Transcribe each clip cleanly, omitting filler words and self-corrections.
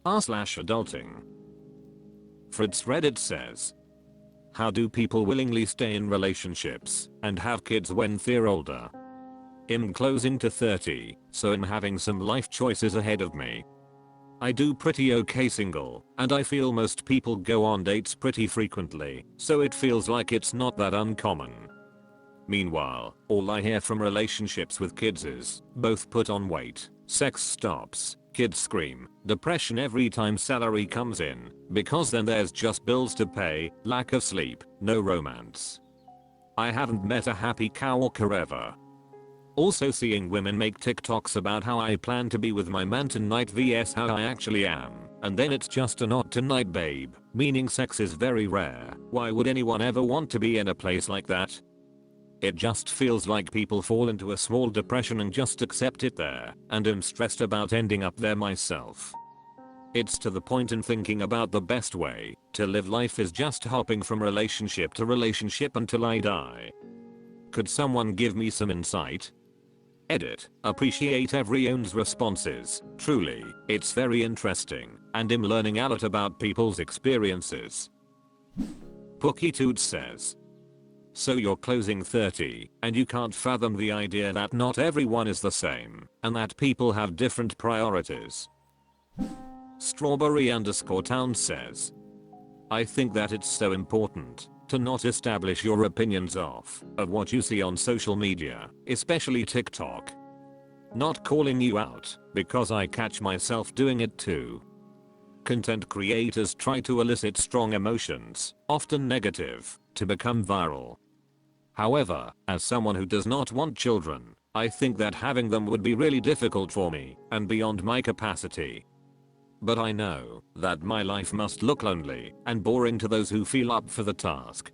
r/adulting. Fritz Reddit says, how do people willingly stay in relationships and have kids when they're older? I'm closing to 30, so I'm having some life choices ahead of me. I do pretty okay single, and I feel most people go on dates pretty frequently, so it feels like it's not that uncommon. Meanwhile, all I hear from relationships with kids is, both put on weight, sex stops, kids scream, depression every time salary comes in, because then there's just bills to pay, lack of sleep, no romance. I haven't met a happy coworker ever. Also seeing women make TikToks about how I plan to be with my man tonight vs how I actually am, and then it's just a not tonight babe, meaning sex is very rare. Why would anyone ever want to be in a place like that? It just feels like people fall into a small depression and just accept it there, and I'm stressed about ending up there myself. It's to the point in thinking about the best way to live life is just hopping from relationship to relationship until I die. Could someone give me some insight? Edit. Appreciate everyone's responses. Truly, it's very interesting, and I'm learning a lot about people's experiences. Pookie says, so you're closing 30, and you can't fathom the idea that not everyone is the same, and that people have different priorities. Strawberry_town says, I think that it's so important to not establish your opinions of what you see on social media, especially TikTok. Not calling you out, because I catch myself doing it too. Content creators try to elicit strong emotions, often negative, to become viral. However, as someone who does not want children, I think that having them would be really difficult for me and beyond my capacity. But I know that my life must look lonely and boring to those who feel up for the task.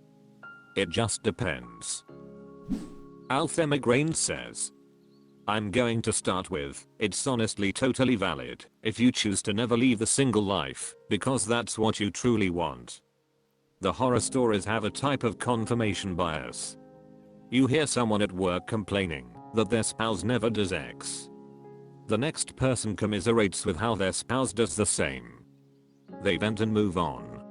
It just depends. Althemigraine says, I'm going to start with, it's honestly totally valid if you choose to never leave the single life, because that's what you truly want. The horror stories have a type of confirmation bias. You hear someone at work complaining that their spouse never does X. The next person commiserates with how their spouse does the same. They vent and move on.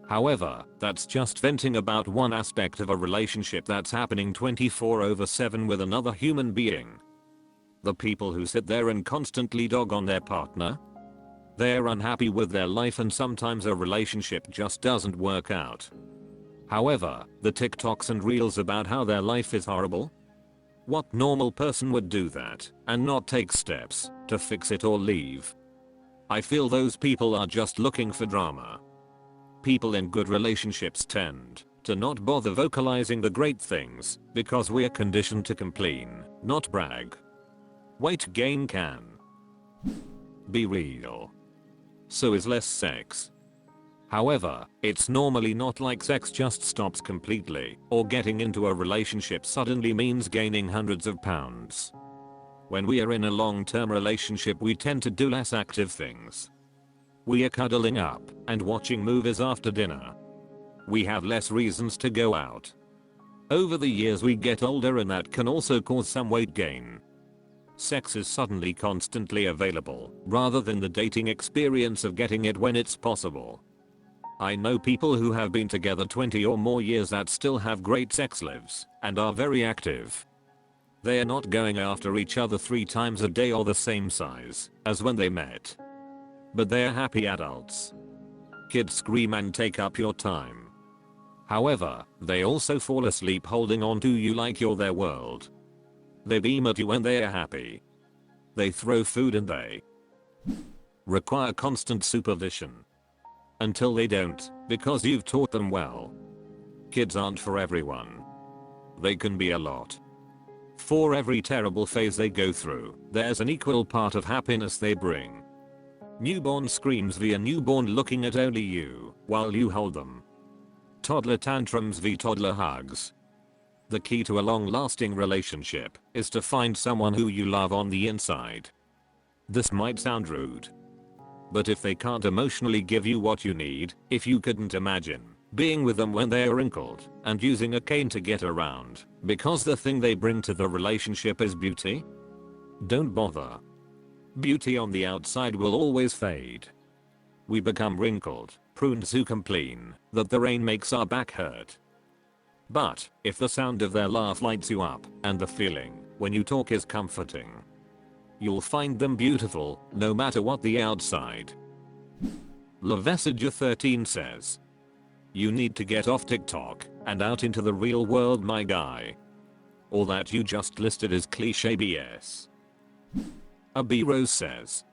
However, that's just venting about one aspect of a relationship that's happening 24/7 with another human being. The people who sit there and constantly dog on their partner? They're unhappy with their life and sometimes a relationship just doesn't work out. However, the TikToks and reels about how their life is horrible? What normal person would do that and not take steps to fix it or leave? I feel those people are just looking for drama. People in good relationships tend to not bother vocalizing the great things because we're conditioned to complain, not brag. Weight gain can be real. So is less sex. However, it's normally not like sex just stops completely, or getting into a relationship suddenly means gaining hundreds of pounds. When we are in a long-term relationship we tend to do less active things. We are cuddling up and watching movies after dinner. We have less reasons to go out. Over the years we get older and that can also cause some weight gain. Sex is suddenly constantly available, rather than the dating experience of getting it when it's possible. I know people who have been together 20 or more years that still have great sex lives and are very active. They are not going after each other 3 times a day or the same size as when they met. But they're happy adults. Kids scream and take up your time. However, they also fall asleep holding on to you like you're their world. They beam at you when they are happy. They throw food and they require constant supervision. Until they don't, because you've taught them well. Kids aren't for everyone. They can be a lot. For every terrible phase they go through, there's an equal part of happiness they bring. Newborn screams via newborn looking at only you while you hold them. Toddler tantrums via toddler hugs. The key to a long-lasting relationship is to find someone who you love on the inside. This might sound rude. But if they can't emotionally give you what you need, if you couldn't imagine being with them when they're wrinkled and using a cane to get around because the thing they bring to the relationship is beauty, don't bother. Beauty on the outside will always fade. We become wrinkled, prunes who complain that the rain makes our back hurt. But if the sound of their laugh lights you up and the feeling when you talk is comforting, you'll find them beautiful no matter what the outside. Lavessager13 says, you need to get off TikTok and out into the real world, my guy. All that you just listed is cliche BS. A B Rose says,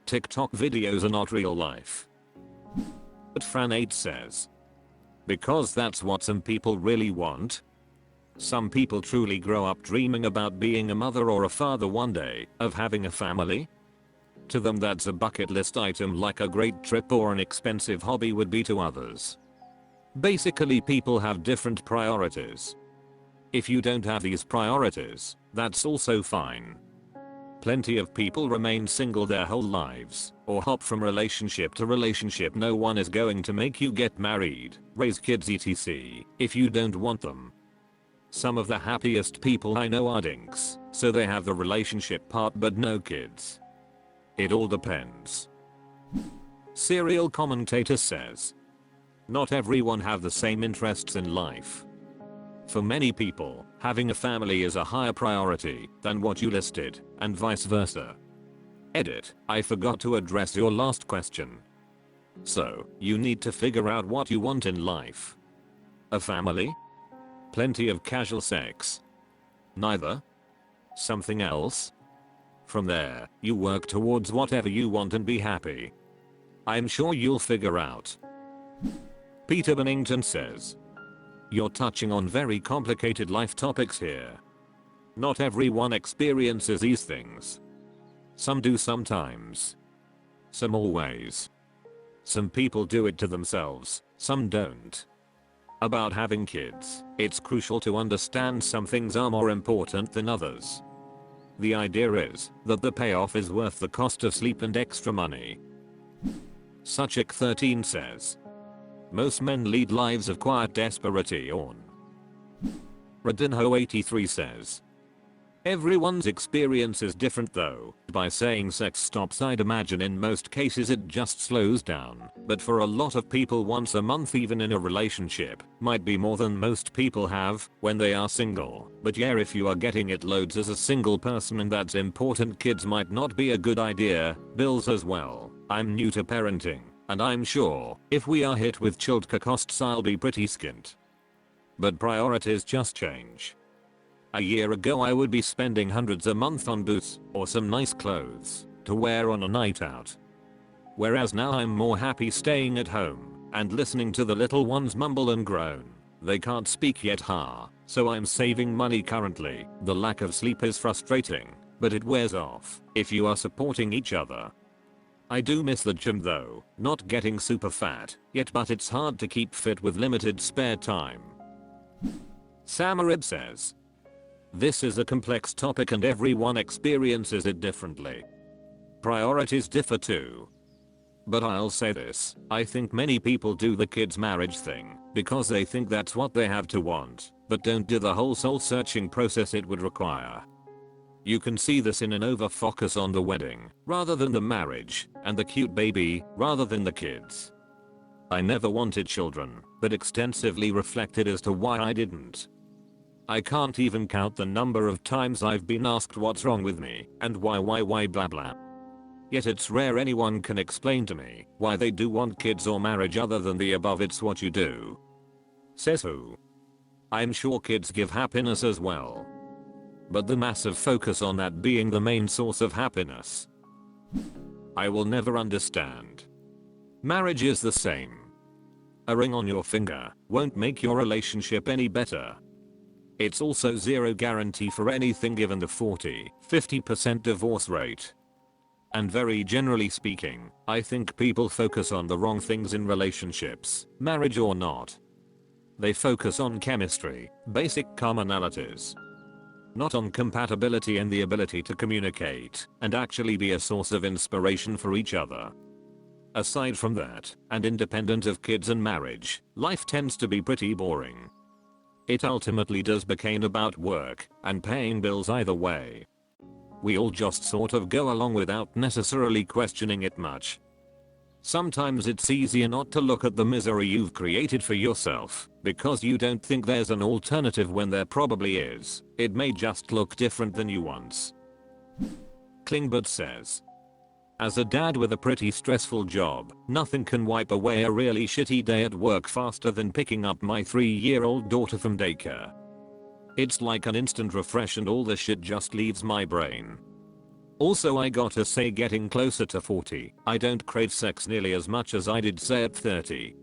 TikTok videos are not real life. But Fran8 says, because that's what some people really want. Some people truly grow up dreaming about being a mother or a father one day, of having a family. To them that's a bucket list item like a great trip or an expensive hobby would be to others. Basically, people have different priorities. If you don't have these priorities, that's also fine. Plenty of people remain single their whole lives, or hop from relationship to relationship. No one is going to make you get married, raise kids etc. if you don't want them. Some of the happiest people I know are dinks, so they have the relationship part but no kids. It all depends. Serial commentator says, not everyone have the same interests in life. For many people, having a family is a higher priority than what you listed, and vice versa. Edit, I forgot to address your last question. So, you need to figure out what you want in life. A family? Plenty of casual sex? Neither? Something else? From there, you work towards whatever you want and be happy. I'm sure you'll figure out. Peter Bennington says, you're touching on very complicated life topics here. Not everyone experiences these things. Some do sometimes. Some always. Some people do it to themselves, some don't. About having kids, it's crucial to understand some things are more important than others. The idea is that the payoff is worth the cost of sleep and extra money. Suchik13 says, most men lead lives of quiet desperation. Radinho83 says, everyone's experience is different though. By saying sex stops, I'd imagine in most cases it just slows down, but for a lot of people once a month even in a relationship might be more than most people have when they are single. But yeah, if you are getting it loads as a single person and that's important, kids might not be a good idea, bills as well. I'm new to parenting, and I'm sure if we are hit with childcare costs I'll be pretty skint. But priorities just change. A year ago I would be spending hundreds a month on boots or some nice clothes to wear on a night out. Whereas now I'm more happy staying at home and listening to the little ones mumble and groan. They can't speak yet, so I'm saving money currently. The lack of sleep is frustrating, but it wears off if you are supporting each other. I do miss the gym though, not getting super fat yet, but it's hard to keep fit with limited spare time. Samarib says, this is a complex topic and everyone experiences it differently. Priorities differ too. But I'll say this, I think many people do the kids marriage thing because they think that's what they have to want, but don't do the whole soul searching process it would require. You can see this in an over focus on the wedding rather than the marriage, and the cute baby rather than the kids. I never wanted children, but extensively reflected as to why I didn't. I can't even count the number of times I've been asked what's wrong with me and why blah blah. Yet it's rare anyone can explain to me why they do want kids or marriage other than the above. It's what you do. Says who? I'm sure kids give happiness as well. But the massive focus on that being the main source of happiness, I will never understand. Marriage is the same. A ring on your finger won't make your relationship any better. It's also zero guarantee for anything given the 40-50% divorce rate. And very generally speaking, I think people focus on the wrong things in relationships, marriage or not. They focus on chemistry, basic commonalities, not on compatibility and the ability to communicate and actually be a source of inspiration for each other. Aside from that, and independent of kids and marriage, life tends to be pretty boring. It ultimately does become about work and paying bills either way. We all just sort of go along without necessarily questioning it much. Sometimes it's easier not to look at the misery you've created for yourself, because you don't think there's an alternative when there probably is. It may just look different than you once. Klingbert says, as a dad with a pretty stressful job, nothing can wipe away a really shitty day at work faster than picking up my 3-year-old daughter from daycare. It's like an instant refresh and all the shit just leaves my brain. Also, I gotta say, getting closer to 40, I don't crave sex nearly as much as I did say at 30.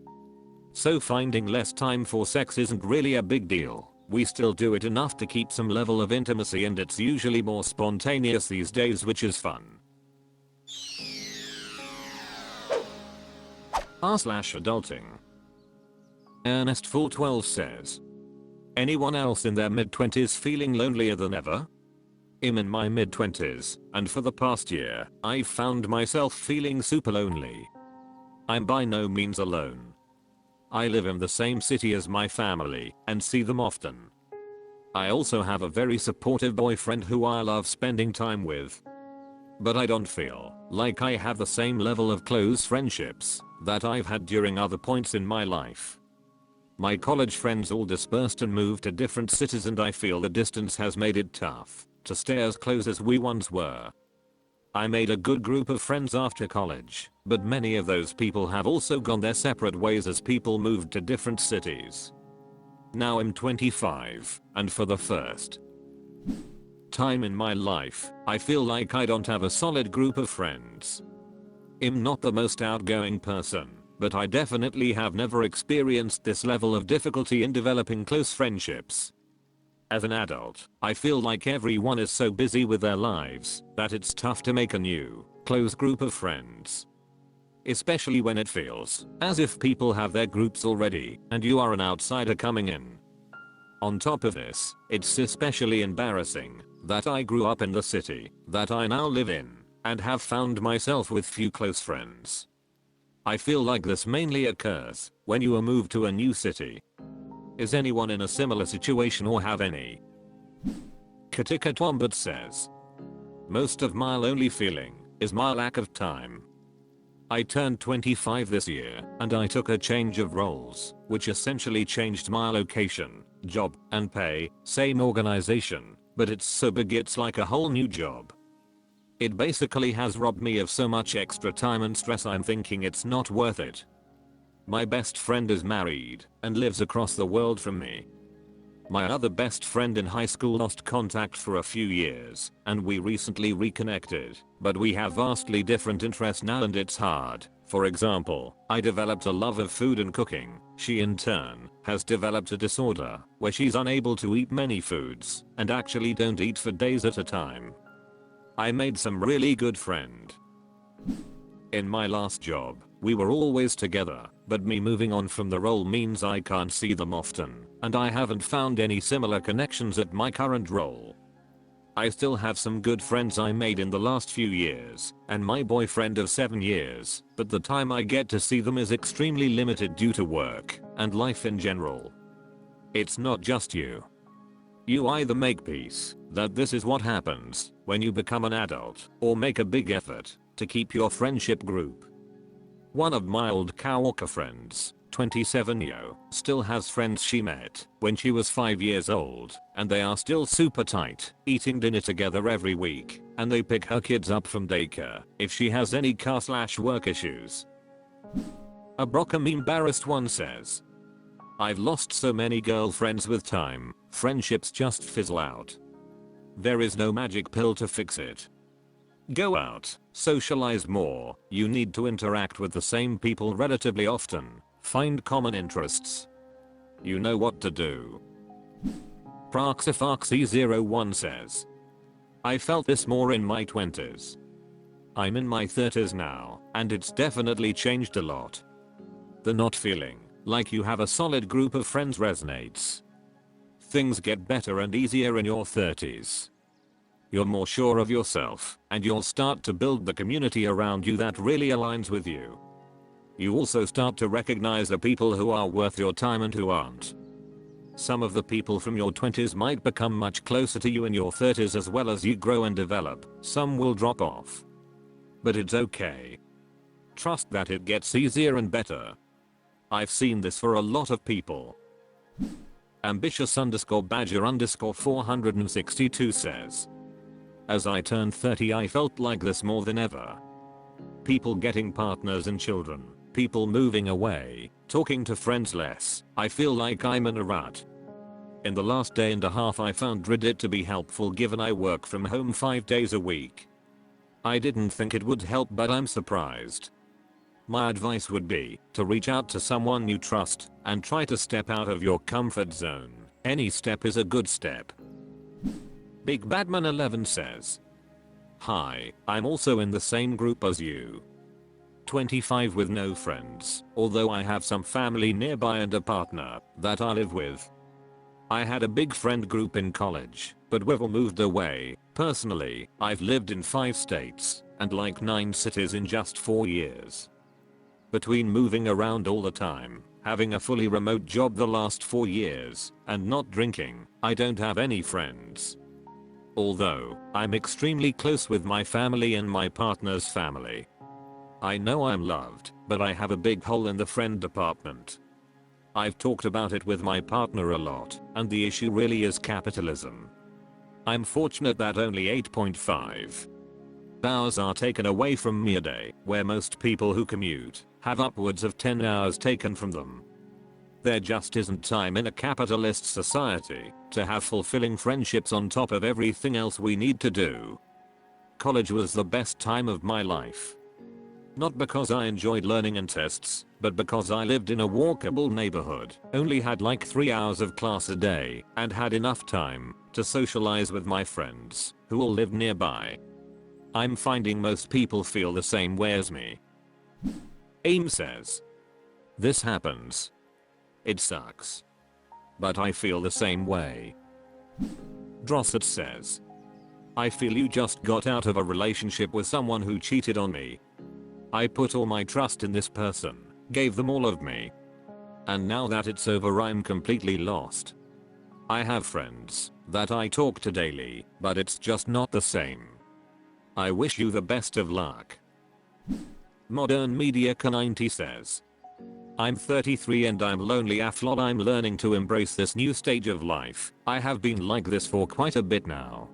So finding less time for sex isn't really a big deal. We still do it enough to keep some level of intimacy, and it's usually more spontaneous these days, which is fun. r/adulting. Ernest Full 12 says, anyone else in their mid-20s feeling lonelier than ever? I'm in my mid-20s, and for the past year, I've found myself feeling super lonely. I'm by no means alone. I live in the same city as my family, and see them often. I also have a very supportive boyfriend who I love spending time with. But I don't feel like I have the same level of close friendships that I've had during other points in my life. My college friends all dispersed and moved to different cities, and I feel the distance has made it tough to stay as close as we once were. I made a good group of friends after college, but many of those people have also gone their separate ways as people moved to different cities. Now I'm 25, and for the first time in my life, I feel like I don't have a solid group of friends. I'm not the most outgoing person, but I definitely have never experienced this level of difficulty in developing close friendships. As an adult, I feel like everyone is so busy with their lives that it's tough to make a new, close group of friends. Especially when it feels as if people have their groups already and you are an outsider coming in. On top of this, it's especially embarrassing that I grew up in the city that I now live in and have found myself with few close friends. I feel like this mainly occurs when you are moved to a new city. Is anyone in a similar situation or have any? Katika Twombert says, most of my lonely feeling is my lack of time. I turned 25 this year and I took a change of roles, which essentially changed my location, job, and pay, same organization, but it's so big it's like a whole new job. It basically has robbed me of so much extra time and stress, I'm thinking it's not worth it. My best friend is married and lives across the world from me. My other best friend in high school lost contact for a few years, and we recently reconnected, but we have vastly different interests now and it's hard. For example, I developed a love of food and cooking. She in turn has developed a disorder where she's unable to eat many foods and actually don't eat for days at a time. I made some really good friends. In my last job, we were always together, but me moving on from the role means I can't see them often, and I haven't found any similar connections at my current role. I still have some good friends I made in the last few years, and my boyfriend of 7 years, but the time I get to see them is extremely limited due to work and life in general. It's not just you. You either make peace that this is what happens when you become an adult, or make a big effort to keep your friendship group. One of my old coworker friends, 27-year, still has friends she met when she was 5 years old, and they are still super tight, eating dinner together every week, and they pick her kids up from daycare if she has any car/work issues. A Brockham embarrassed one says, I've lost so many girlfriends with time, friendships just fizzle out. There is no magic pill to fix it. Go out, socialize more, you need to interact with the same people relatively often, find common interests. You know what to do. Praxifoxy01 says, I felt this more in my 20s. I'm in my 30s now, and it's definitely changed a lot. The not feeling like you have a solid group of friends resonates. Things get better and easier in your 30s. You're more sure of yourself, and you'll start to build the community around you that really aligns with you. You also start to recognize the people who are worth your time and who aren't. Some of the people from your 20s might become much closer to you in your 30s as well as you grow and develop. Some will drop off. But it's okay. trust that it gets easier and better. I've seen this for a lot of people. Ambitious_badger_462 says, as I turned 30 I felt like this more than ever. People getting partners and children, people moving away, talking to friends less. I feel like I'm in a rut. In the last day and a half I found Reddit to be helpful given I work from home 5 days a week. I didn't think it would help but I'm surprised. My advice would be to reach out to someone you trust and try to step out of your comfort zone. Any step is a good step. Big Badman 11 says, hi, I'm also in the same group as you. 25 with no friends, although I have some family nearby and a partner that I live with. I had a big friend group in college, but we've all moved away. Personally, I've lived in 5 states and like 9 cities in just 4 years. Between moving around all the time, having a fully remote job the last 4 years, and not drinking, I don't have any friends. Although, I'm extremely close with my family and my partner's family. I know I'm loved, but I have a big hole in the friend department. I've talked about it with my partner a lot, and the issue really is capitalism. I'm fortunate that only 8.5 hours are taken away from me a day, where most people who commute have upwards of 10 hours taken from them. There just isn't time in a capitalist society to have fulfilling friendships on top of everything else we need to do. College was the best time of my life. Not because I enjoyed learning and tests, but because I lived in a walkable neighborhood, only had like 3 hours of class a day, and had enough time to socialize with my friends, who all lived nearby. I'm finding most people feel the same way as me. AIM says, this happens. It sucks. But I feel the same way. Drosset says, I feel you just got out of a relationship with someone who cheated on me. I put all my trust in this person, gave them all of me. And now that it's over I'm completely lost. I have friends that I talk to daily, but it's just not the same. I wish you the best of luck. Modern Media 90 says, I'm 33 and I'm lonely aflot. I'm learning to embrace this new stage of life. I have been like this for quite a bit now.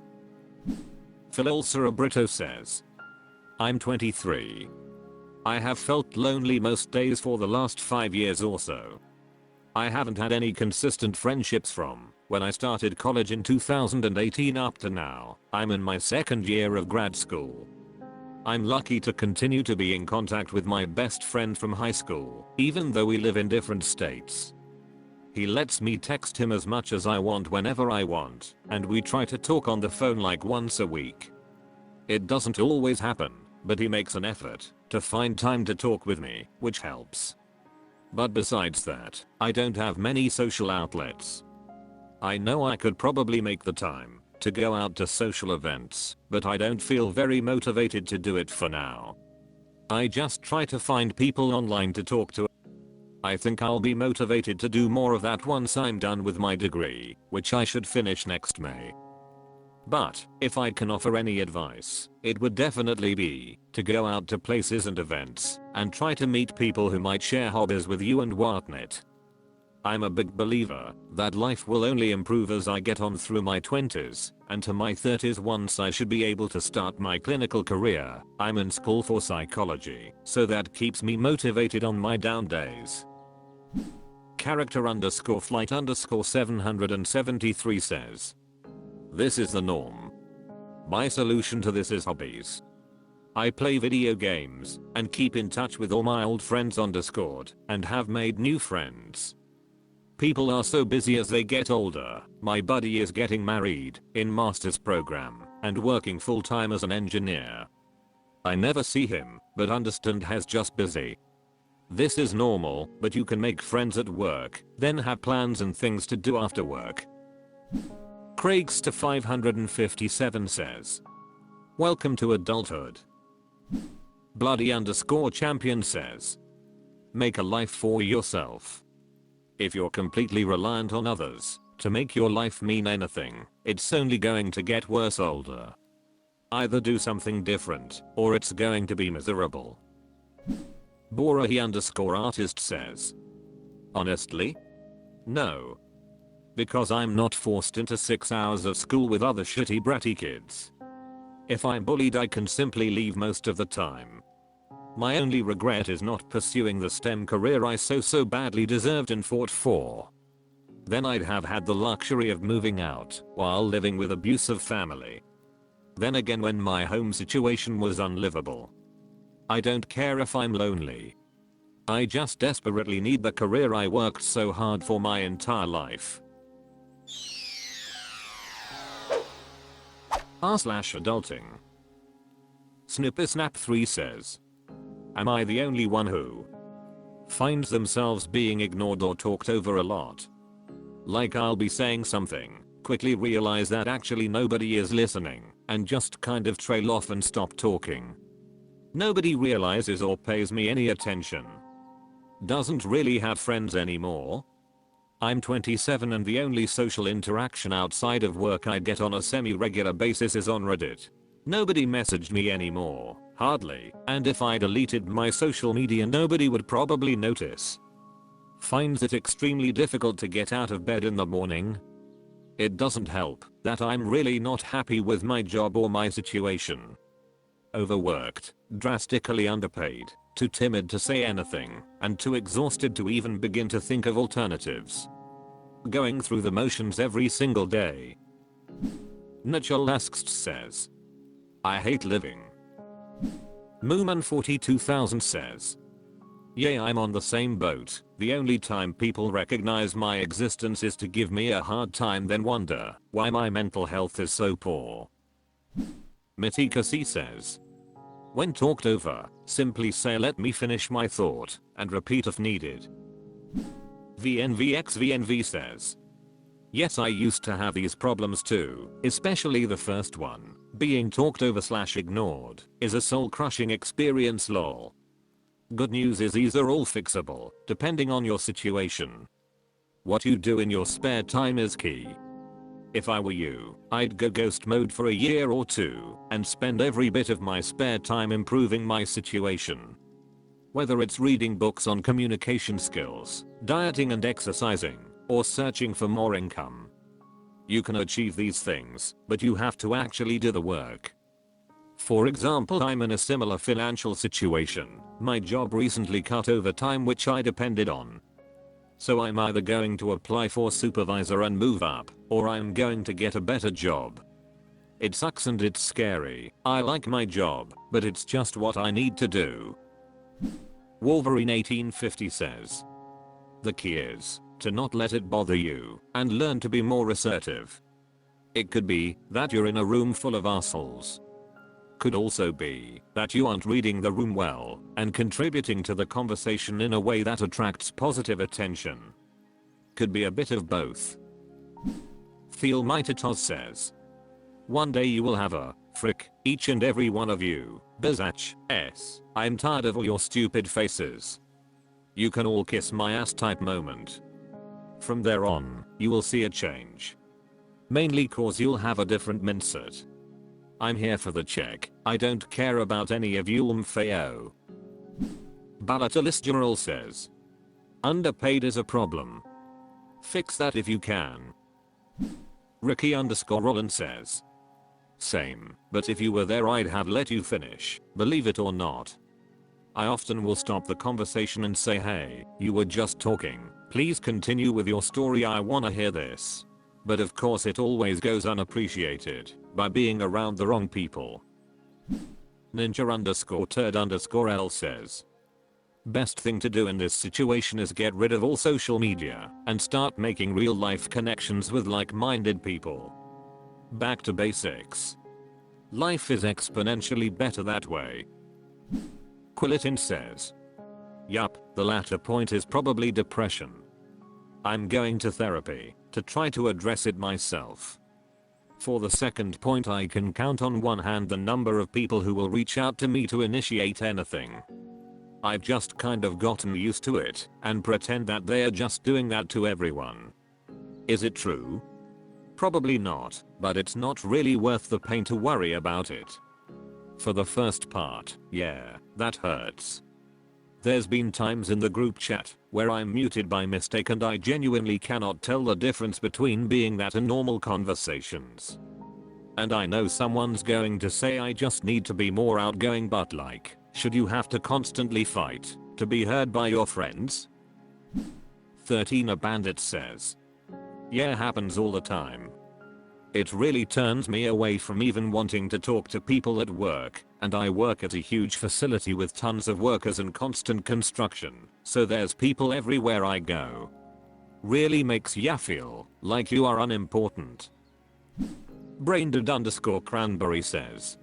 Phil Cerebrito says, I'm 23. I have felt lonely most days for the last 5 years or so. I haven't had any consistent friendships from when I started college in 2018 up to now. I'm in my 2nd year of grad school. I'm lucky to continue to be in contact with my best friend from high school, even though we live in different states. He lets me text him as much as I want whenever I want, and we try to talk on the phone like once a week. It doesn't always happen, but he makes an effort to find time to talk with me, which helps. But besides that, I don't have many social outlets. I know I could probably make the time to go out to social events, but I don't feel very motivated to do it for now. I just try to find people online to talk to. I think I'll be motivated to do more of that once I'm done with my degree, which I should finish next May. But if I can offer any advice, it would definitely be to go out to places and events and try to meet people who might share hobbies with you and whatnot. I'm a big believer that life will only improve as I get on through my 20s and to my 30s once I should be able to start my clinical career. I'm in school for psychology, so that keeps me motivated on my down days. Character_flight_773 says, this is the norm. My solution to this is hobbies. I play video games and keep in touch with all my old friends on Discord and have made new friends. People are so busy as they get older. My buddy is getting married, in master's program, and working full time as an engineer. I never see him, but understand he's just busy. This is normal, but you can make friends at work, then have plans and things to do after work. Craigster557 says, welcome to adulthood. Bloody_champion says, make a life for yourself. If you're completely reliant on others to make your life mean anything, it's only going to get worse older. Either do something different, or it's going to be miserable. Borahi_artist says. Honestly? No. Because I'm not forced into 6 hours of school with other shitty bratty kids. If I'm bullied I can simply leave most of the time. My only regret is not pursuing the STEM career I so badly deserved and fought for. Then I'd have had the luxury of moving out while living with abusive family. Then again when my home situation was unlivable. I don't care if I'm lonely. I just desperately need the career I worked so hard for my entire life. r/adulting. Snippersnap3 says. Am I the only one who finds themselves being ignored or talked over a lot? Like I'll be saying something, quickly realize that actually nobody is listening, and just kind of trail off and stop talking. Nobody realizes or pays me any attention. Doesn't really have friends anymore. I'm 27 and the only social interaction outside of work I get on a semi-regular basis is on Reddit. Nobody messaged me anymore, hardly, and if I deleted my social media nobody would probably notice. Finds it extremely difficult to get out of bed in the morning. It doesn't help that I'm really not happy with my job or my situation. Overworked, drastically underpaid, too timid to say anything, and too exhausted to even begin to think of alternatives. Going through the motions every single day. Nacholaskst says. I hate living. Mooman42000 says. Yeah, I'm on the same boat. The only time people recognize my existence is to give me a hard time, then wonder why my mental health is so poor. Mitika C says. When talked over, simply say let me finish my thought, and repeat if needed. VNVXVNV says. Yes, I used to have these problems too, especially the first one. Being talked over/ignored is a soul-crushing experience lol. Good news is these are all fixable, depending on your situation. What you do in your spare time is key. If I were you, I'd go ghost mode for a year or two, and spend every bit of my spare time improving my situation. Whether it's reading books on communication skills, dieting and exercising, or searching for more income. You can achieve these things, but you have to actually do the work. For example, I'm in a similar financial situation. My job recently cut overtime which I depended on. So I'm either going to apply for supervisor and move up, or I'm going to get a better job. It sucks and it's scary. I like my job, but it's just what I need to do. Wolverine 1850 says. The key is to not let it bother you and learn to be more assertive. It could be that you're in a room full of assholes. Could also be that you aren't reading the room well and contributing to the conversation in a way that attracts positive attention. Could be a bit of both. Thealmitatos says. One day you will have a frick, each and every one of you, Bizach, S. I'm tired of all your stupid faces. You can all kiss my ass type moment. From there on, you will see a change. Mainly cause you'll have a different mindset. I'm here for the check. I don't care about any of you mfeo. Balatalis General says. Underpaid is a problem. Fix that if you can. Ricky_Roland says. Same, but if you were there I'd have let you finish, believe it or not. I often will stop the conversation and say hey, you were just talking, please continue with your story, I wanna hear this. But of course it always goes unappreciated by being around the wrong people. Ninja_turd_L says. Best thing to do in this situation is get rid of all social media and start making real life connections with like-minded people. Back to basics. Life is exponentially better that way. Quillitin says. Yup, the latter point is probably depression. I'm going to therapy to try to address it myself. For the second point, I can count on one hand the number of people who will reach out to me to initiate anything. I've just kind of gotten used to it and pretend that they're just doing that to everyone. Is it true? Probably not, but it's not really worth the pain to worry about it. For the first part, yeah, that hurts. There's been times in the group chat where I'm muted by mistake and I genuinely cannot tell the difference between being that and normal conversations. And I know someone's going to say I just need to be more outgoing, but like, should you have to constantly fight to be heard by your friends? 13 A Bandit says. Yeah, happens all the time. It really turns me away from even wanting to talk to people at work, and I work at a huge facility with tons of workers and constant construction, so there's people everywhere I go. Really makes ya feel like you are unimportant. Braindead_cranberry says.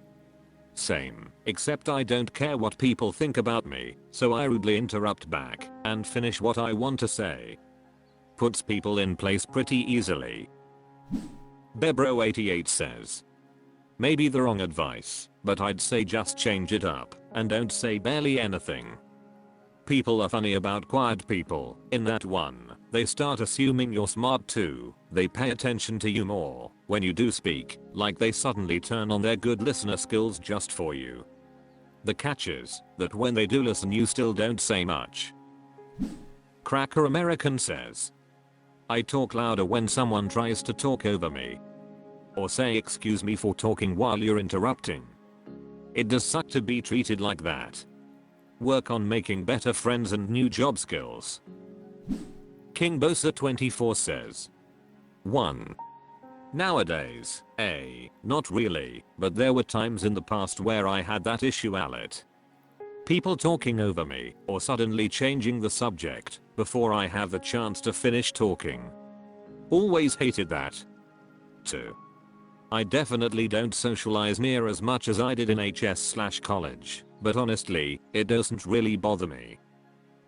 Same, except I don't care what people think about me, so I rudely interrupt back and finish what I want to say. Puts people in place pretty easily. Bebro88 says. Maybe the wrong advice, but I'd say just change it up and don't say barely anything. People are funny about quiet people in that one, they start assuming you're smart too, they pay attention to you more when you do speak, like they suddenly turn on their good listener skills just for you. The catch is that when they do listen you still don't say much. Cracker American says. I talk louder when someone tries to talk over me. Or say excuse me for talking while you're interrupting. It does suck to be treated like that. Work on making better friends and new job skills. King Bosa 24 says. 1. Nowadays, not really, but there were times in the past where I had that issue Alit. People talking over me or suddenly changing the subject before I have the chance to finish talking. Always hated that. 2. I definitely don't socialize near as much as I did in HS/college, but honestly, it doesn't really bother me.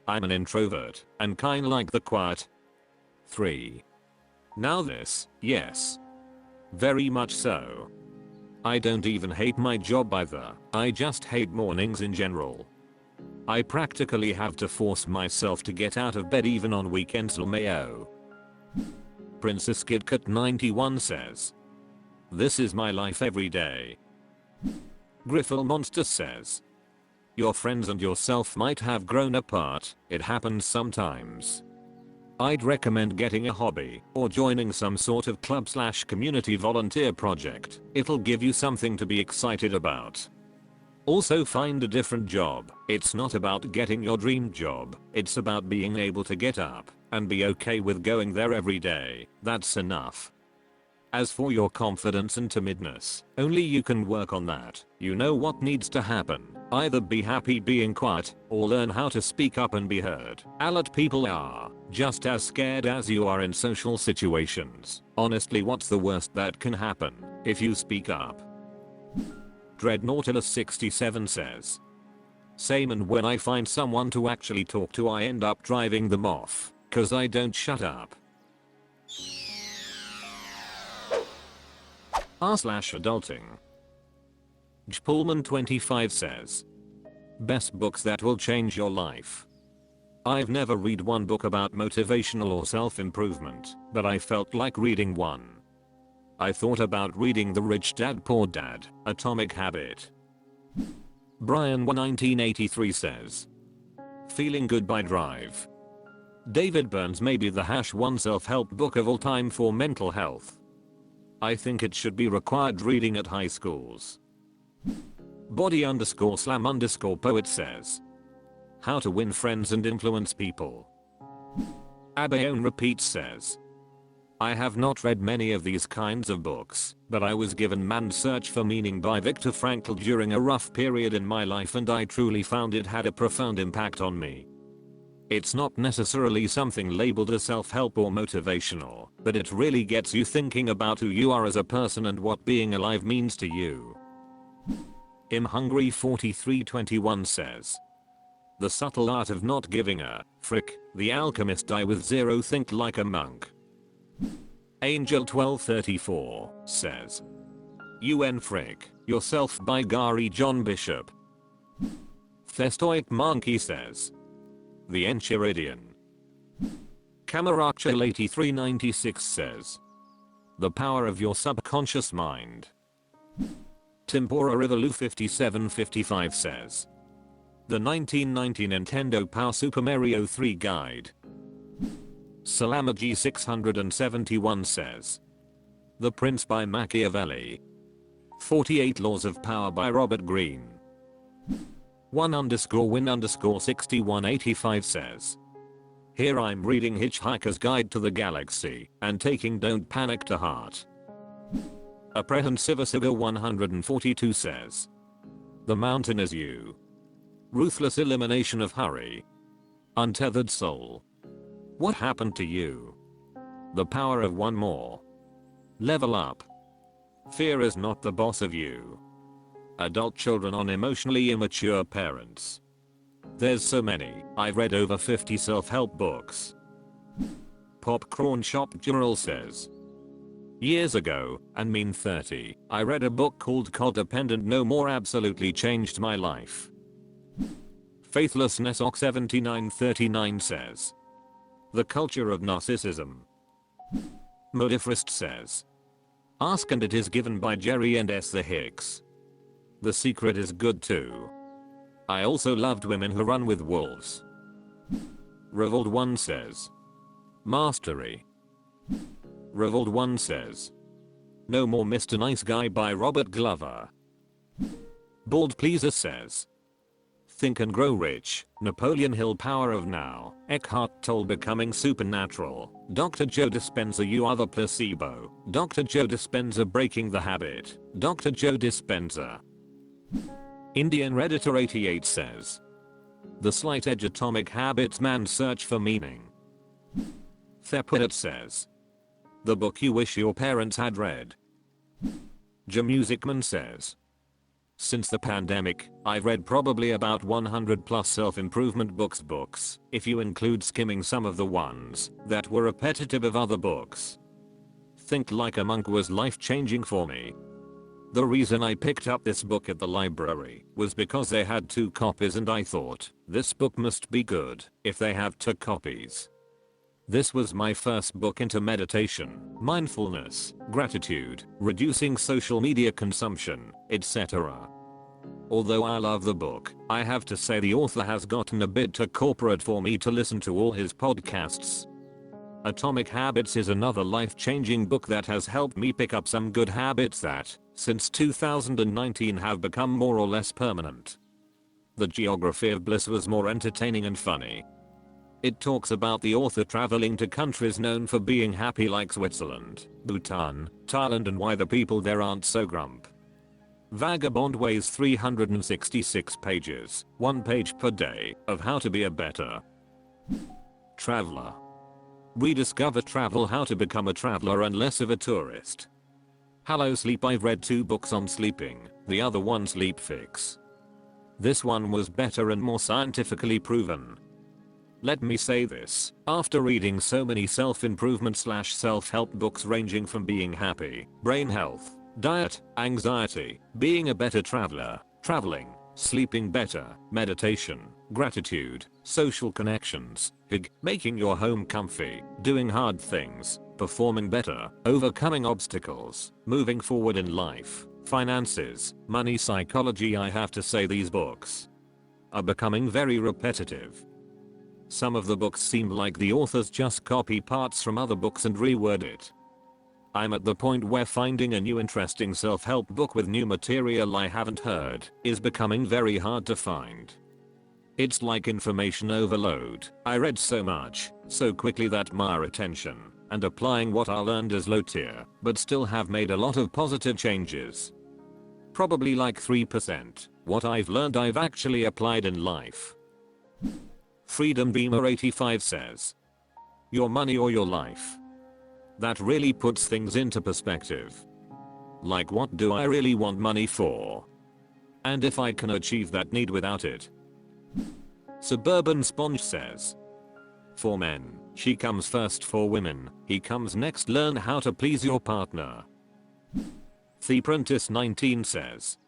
I'm an introvert and kinda like the quiet. 3. Now this, yes. Very much so. I don't even hate my job either, I just hate mornings in general. I practically have to force myself to get out of bed even on weekends. LMAO. Princess KitKat 91 says. This is my life every day. Griffle Monster says. Your friends and yourself might have grown apart, it happens sometimes. I'd recommend getting a hobby or joining some sort of club/community volunteer project. It'll give you something to be excited about. Also find a different job. It's not about getting your dream job, it's about being able to get up and be okay with going there every day. That's enough. As for your confidence and timidness, only you can work on that. You know what needs to happen. Either be happy being quiet or learn how to speak up and be heard. Alert people are just as scared as you are in social situations. Honestly, what's the worst that can happen if you speak up? Dreadnautilus 67 says. Same, and when I find someone to actually talk to I end up driving them off, cause I don't shut up. r/adulting. Pullman 25 says. Best books that will change your life. I've never read one book about motivational or self-improvement, but I felt like reading one. I thought about reading The Rich Dad Poor Dad, Atomic Habit. Brian 1983 says. Feeling Good by Drive. David Burns may be the #1 self-help book of all time for mental health. I think it should be required reading at high schools. Body_slam_poet says. How to win friends and influence people. Abayone Repeats says. I have not read many of these kinds of books, but I was given Man's Search for Meaning by Viktor Frankl during a rough period in my life, and I truly found it had a profound impact on me. It's not necessarily something labeled as self-help or motivational, but it really gets you thinking about who you are as a person and what being alive means to you. Hungry 4321 says. The Subtle Art of Not Giving a Frick, The Alchemist Die with Zero Think Like a Monk. Angel 1234 says. UN Frick, Yourself by Gary John Bishop. Thestoic Monkey says. The Enchiridion. Camarachel 8396 says. The Power of Your Subconscious Mind. Tempora Riverloo 5755 says. The 1990 Nintendo Power Super Mario 3 Guide. Salamaji 671 says. The Prince by Machiavelli. 48 Laws of Power by Robert Greene. 1_win_6185 says. Here I'm reading Hitchhiker's Guide to the Galaxy and taking Don't Panic to heart. Apprehensive 142 says. The Mountain is You. Ruthless Elimination of Hurry. Untethered Soul. What Happened to You? The Power of One More. Level Up. Fear is Not the Boss of You. Adult Children on Emotionally Immature Parents. There's so many. I've read over 50 self-help books. Popcorn Shop General says. Years ago, and mean 30, I read a book called Codependent No More, absolutely changed my life. Faithlessness Ox 7939 says. The Culture of Narcissism. Modifrist says. Ask and It Is Given by Jerry and S. The Hicks. The Secret is good too. I also loved Women Who Run with Wolves. Revolt 1 says. Mastery. Revolt 1 says. No More Mr. Nice Guy by Robert Glover. Bald Pleaser says. Think and Grow Rich, Napoleon Hill Power of Now, Eckhart Tolle Becoming Supernatural, Dr. Joe Dispenza You Are the Placebo, Dr. Joe Dispenza Breaking the Habit, Dr. Joe Dispenza. Indian Redditor 88 says. The Slight Edge Atomic Habits Man's Search for Meaning. Thepit says. The Book You Wish Your Parents Had Read. Jamusicman says. Since the pandemic, I've read probably about 100 plus self-improvement books if you include skimming some of the ones that were repetitive of other books. Think Like a Monk was life-changing for me. The reason I picked up this book at the library was because they had 2 copies and I thought, this book must be good if they have 2 copies. This was my first book into meditation, mindfulness, gratitude, reducing social media consumption, etc. Although I love the book, I have to say the author has gotten a bit too corporate for me to listen to all his podcasts. Atomic Habits is another life-changing book that has helped me pick up some good habits that, since 2019, have become more or less permanent. The Geography of Bliss was more entertaining and funny. It talks about the author traveling to countries known for being happy like Switzerland, Bhutan, Thailand, and why the people there aren't so grump. Vagabond weighs 366 pages, 1 page per day, of how to be a better traveler. Rediscover travel, how to become a traveler and less of a tourist. Hello Sleep. I've read 2 books on sleeping, the other one Sleep Fix. This one was better and more scientifically proven. Let me say this, after reading so many self-improvement / self-help books ranging from being happy, brain health, diet, anxiety, being a better traveler, traveling, sleeping better, meditation, gratitude, social connections, making your home comfy, doing hard things, performing better, overcoming obstacles, moving forward in life, finances, money, psychology, I have to say these books are becoming very repetitive. Some of the books seem like the authors just copy parts from other books and reword it. I'm at the point where finding a new interesting self-help book with new material I haven't heard is becoming very hard to find. It's like information overload. I read so much, so quickly that my retention and applying what I learned is low tier, but still have made a lot of positive changes. Probably like 3%. What I've learned I've actually applied in life. Freedom Dreamer 85 says. Your money or your life. That really puts things into perspective. Like, what do I really want money for? And if I can achieve that need without it. Suburban Sponge says. For men, she comes first. For women, he comes next. Learn how to please your partner. The Apprentice 19 says.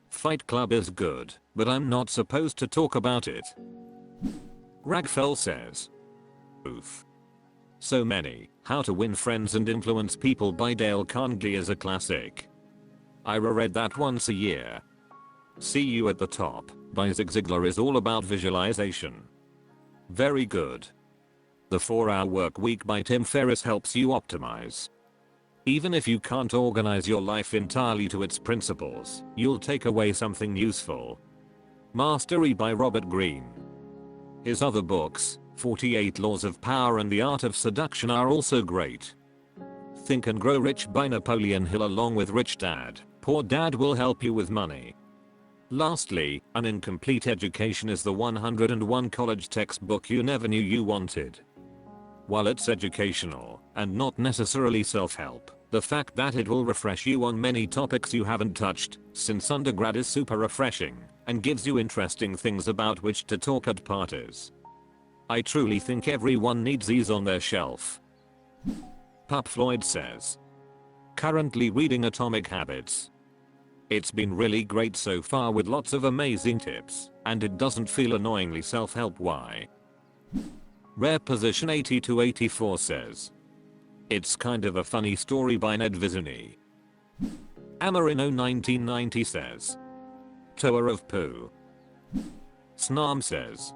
Fight Club is good, but I'm not supposed to talk about it. Ragfell says. Oof. So many. How to Win Friends and Influence People by Dale Carnegie is a classic. I reread that once a year. See You at the Top by Zig Ziglar is all about visualization. Very good. The 4-Hour Work Week by Tim Ferriss helps you optimize. Even if you can't organize your life entirely to its principles, you'll take away something useful. Mastery by Robert Greene. His other books, 48 Laws of Power and The Art of Seduction, are also great. Think and Grow Rich by Napoleon Hill along with Rich Dad, Poor Dad will help you with money. Lastly, An Incomplete Education is the 101 college textbook you never knew you wanted. While it's educational, and not necessarily self-help, the fact that it will refresh you on many topics you haven't touched since undergrad is super refreshing, and gives you interesting things about which to talk at parties. I truly think everyone needs these on their shelf. Pup Floyd says. Currently reading Atomic Habits. It's been really great so far with lots of amazing tips, and it doesn't feel annoyingly self-help. Why? Rare Position 8284 says. It's kind of a funny story by Ned Vizuni. Amarino 1990 says. Tower of Pooh. Snarm says.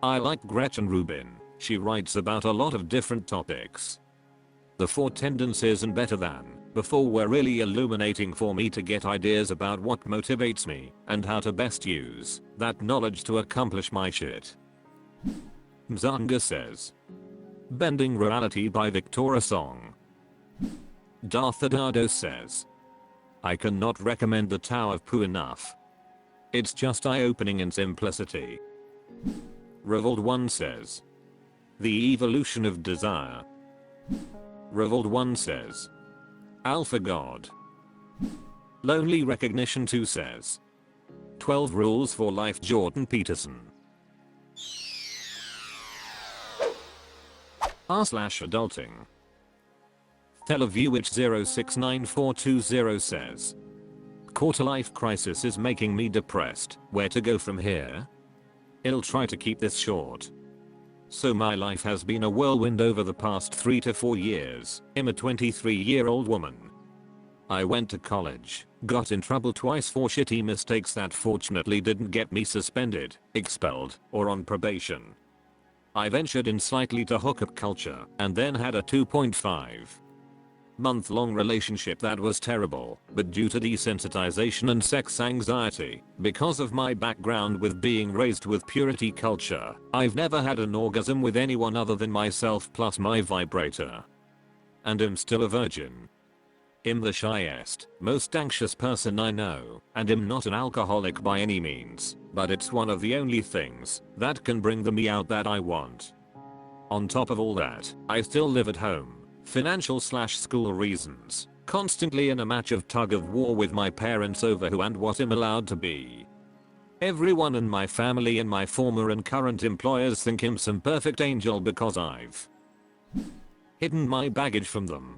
I like Gretchen Rubin, she writes about a lot of different topics. The 4 tendencies and Better Than Before were really illuminating for me to get ideas about what motivates me and how to best use that knowledge to accomplish my shit. Mzanga says. Bending Reality by Victoria Song. Darth Adado says. I cannot recommend The Tower of Pooh enough. It's just eye-opening in simplicity. Revolt 1 says. The Evolution of Desire. Revolt 1 says. Alpha God. Lonely Recognition 2 says. 12 Rules for Life Jordan Peterson. r/adulting. Televiewitch 069420 says. Quarter-life crisis is making me depressed. Where to go from here? I'll try to keep this short. So my life has been a whirlwind over the past 3 to 4 years. I'm a 23-year-old woman. I went to college, got in trouble twice for shitty mistakes that fortunately didn't get me suspended, expelled, or on probation. I ventured in slightly to hookup culture and then had a 2.5-month-long relationship that was terrible, but due to desensitization and sex anxiety, because of my background with being raised with purity culture, I've never had an orgasm with anyone other than myself plus my vibrator. And I'm still a virgin. I'm the shyest, most anxious person I know, and I'm not an alcoholic by any means, but it's one of the only things that can bring the me out that I want. On top of all that, I still live at home, financial/school reasons, constantly in a match of tug of war with my parents over who and what I'm allowed to be. Everyone in my family and my former and current employers think I'm some perfect angel because I've hidden my baggage from them.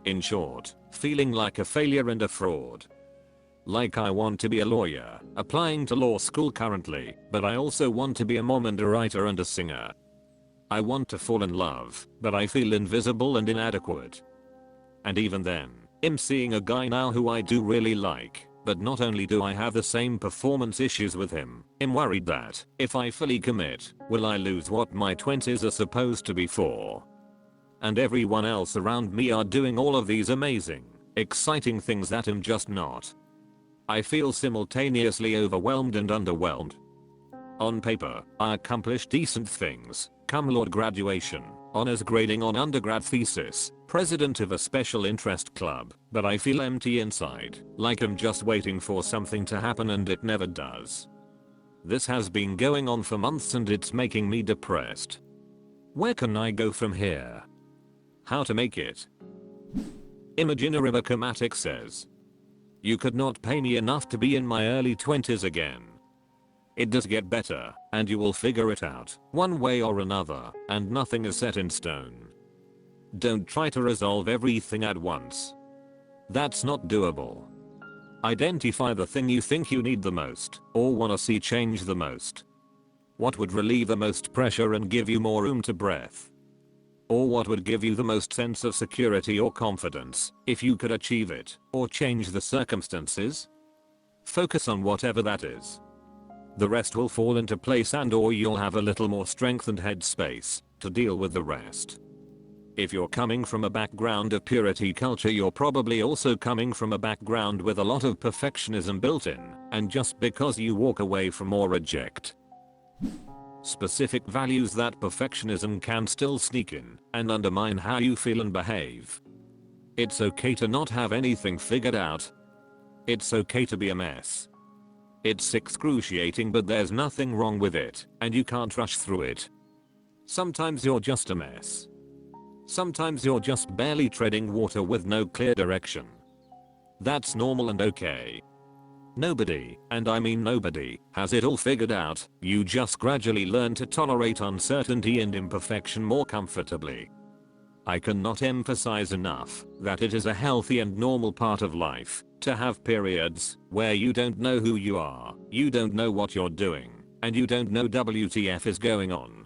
In short, feeling like a failure and a fraud. Like I want to be a lawyer, applying to law school currently, but I also want to be a mom and a writer and a singer. I want to fall in love, but I feel invisible and inadequate. And even then, I'm seeing a guy now who I do really like, but not only do I have the same performance issues with him, I'm worried that, if I fully commit, will I lose what my 20s are supposed to be for? And everyone else around me are doing all of these amazing, exciting things that I'm just not. I feel simultaneously overwhelmed and underwhelmed. On paper, I accomplished decent things, cum laude graduation, honors grading on undergrad thesis, president of a special interest club, but I feel empty inside, like I'm just waiting for something to happen and it never does. This has been going on for months and it's making me depressed. Where can I go from here? How to make it? Imaginary says. You could not pay me enough to be in my early 20s again. It does get better, and you will figure it out, one way or another, and nothing is set in stone. Don't try to resolve everything at once. That's not doable. Identify the thing you think you need the most, or wanna see change the most. What would relieve the most pressure and give you more room to breathe? Or what would give you the most sense of security or confidence, if you could achieve it, or change the circumstances? Focus on whatever that is. The rest will fall into place and/or you'll have a little more strength and headspace to deal with the rest. If you're coming from a background of purity culture, you're probably also coming from a background with a lot of perfectionism built in, and just because you walk away from or reject specific values, that perfectionism can still sneak in and undermine how you feel and behave. It's okay to not have anything figured out. It's okay to be a mess. It's excruciating, but there's nothing wrong with it, and you can't rush through it. Sometimes you're just a mess. Sometimes you're just barely treading water with no clear direction. That's normal and okay. Nobody, and I mean nobody, has it all figured out. You just gradually learn to tolerate uncertainty and imperfection more comfortably. I cannot emphasize enough that it is a healthy and normal part of life to have periods where you don't know who you are, you don't know what you're doing, and you don't know WTF is going on.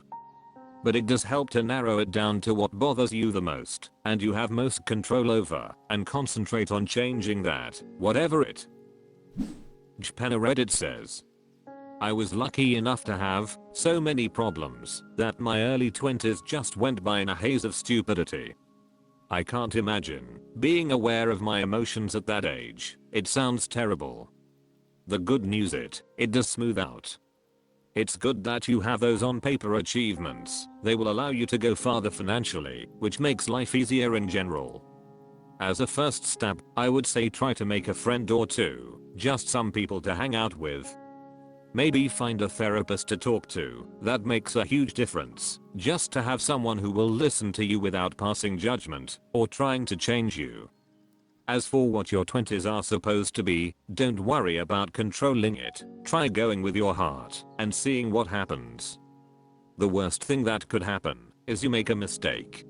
But it does help to narrow it down to what bothers you the most and you have most control over, and concentrate on changing that, whatever it. Subreddit says, I was lucky enough to have so many problems that my early 20s just went by in a haze of stupidity. I can't imagine being aware of my emotions at that age. It sounds terrible. The good news it does smooth out. It's good that you have those on paper achievements. They will allow you to go farther financially, which makes life easier in general. As a first step, I would say try to make a friend or two, just some people to hang out with. Maybe find a therapist to talk to. That makes a huge difference. Just to have someone who will listen to you without passing judgment or trying to change you. As for what your 20s are supposed to be, don't worry about controlling it. Try going with your heart and seeing what happens. The worst thing that could happen is you make a mistake.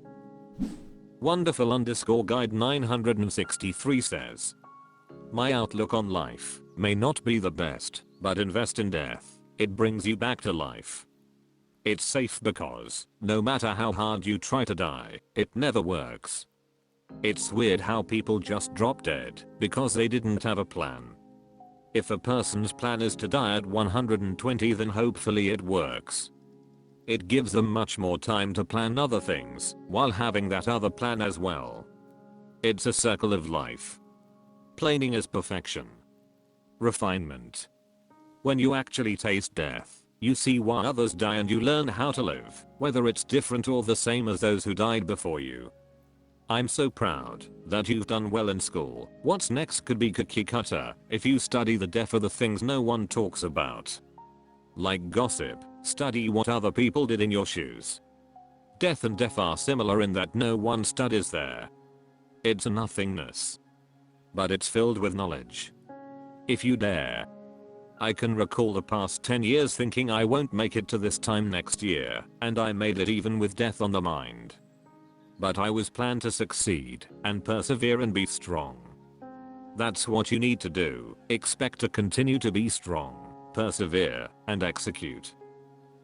Wonderful_guide 963 says, my outlook on life may not be the best, but invest in death. It brings you back to life. It's safe because no matter how hard you try to die, it never works. It's weird how people just drop dead because they didn't have a plan. If a person's plan is to die at 120, then hopefully it works. It gives them much more time to plan other things while having that other plan as well. It's a circle of life. Planning is perfection. Refinement. When you actually taste death, you see why others die and you learn how to live, whether it's different or the same as those who died before you. I'm so proud that you've done well in school. What's next could be cookie cutter if you study the death of the things no one talks about. Like gossip, study what other people did in your shoes. Death and death are similar in that no one studies there. It's a nothingness. But it's filled with knowledge. If you dare. I can recall the past 10 years thinking I won't make it to this time next year, and I made it even with death on the mind. But I was planned to succeed and persevere and be strong. That's what you need to do. Expect to continue to be strong, persevere, and execute.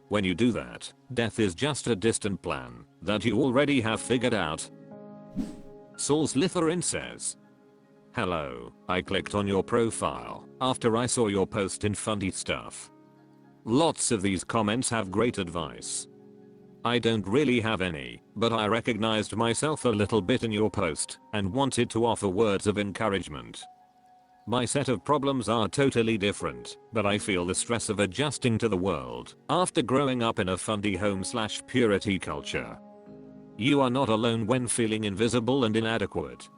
When you do that, death is just a distant plan that you already have figured out. Slitherin says, hello, I clicked on your profile after I saw your post in funny stuff. Lots of these comments have great advice. I don't really have any, but I recognized myself a little bit in your post and wanted to offer words of encouragement. My set of problems are totally different, but I feel the stress of adjusting to the world after growing up in a fundy home/purity culture. You are not alone when feeling invisible and inadequate.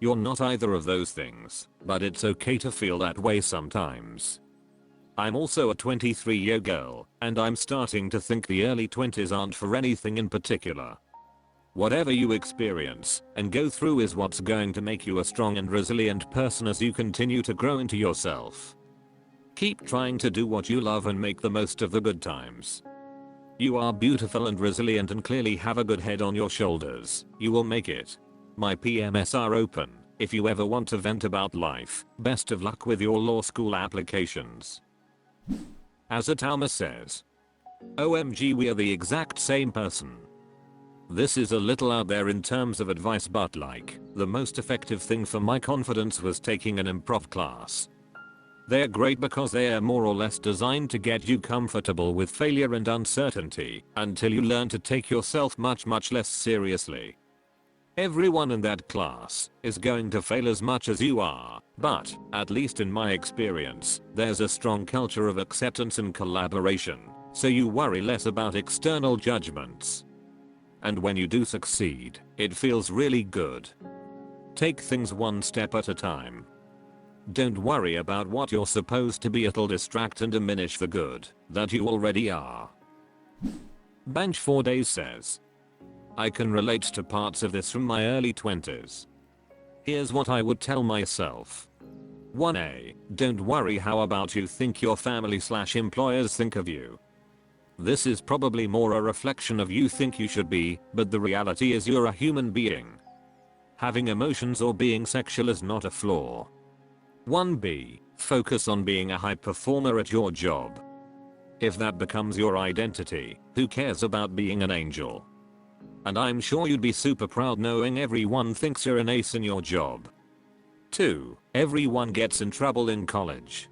You're not either of those things, but it's okay to feel that way sometimes. I'm also a 23-year girl, and I'm starting to think the early 20s aren't for anything in particular. Whatever you experience and go through is what's going to make you a strong and resilient person as you continue to grow into yourself. Keep trying to do what you love and make the most of the good times. You are beautiful and resilient and clearly have a good head on your shoulders. You will make it. My PMs are open if you ever want to vent about life. Best of luck with your law school applications. As Atama says, OMG, we are the exact same person. This is a little out there in terms of advice, but like, the most effective thing for my confidence was taking an improv class. They're great because they are more or less designed to get you comfortable with failure and uncertainty until you learn to take yourself much less seriously. Everyone in that class is going to fail as much as you are, but, at least in my experience, there's a strong culture of acceptance and collaboration, so you worry less about external judgments. And when you do succeed, it feels really good. Take things one step at a time. Don't worry about what you're supposed to be, it'll distract and diminish the good that you already are. Bench 4 Days says, I can relate to parts of this from my early 20s. Here's what I would tell myself. 1A. Don't worry how about you think your family/employers think of you. This is probably more a reflection of you think you should be, but the reality is you're a human being. Having emotions or being sexual is not a flaw. 1B. Focus on being a high performer at your job. If that becomes your identity, who cares about being an angel? And I'm sure you'd be super proud knowing everyone thinks you're an ace in your job. 2. Everyone gets in trouble in college.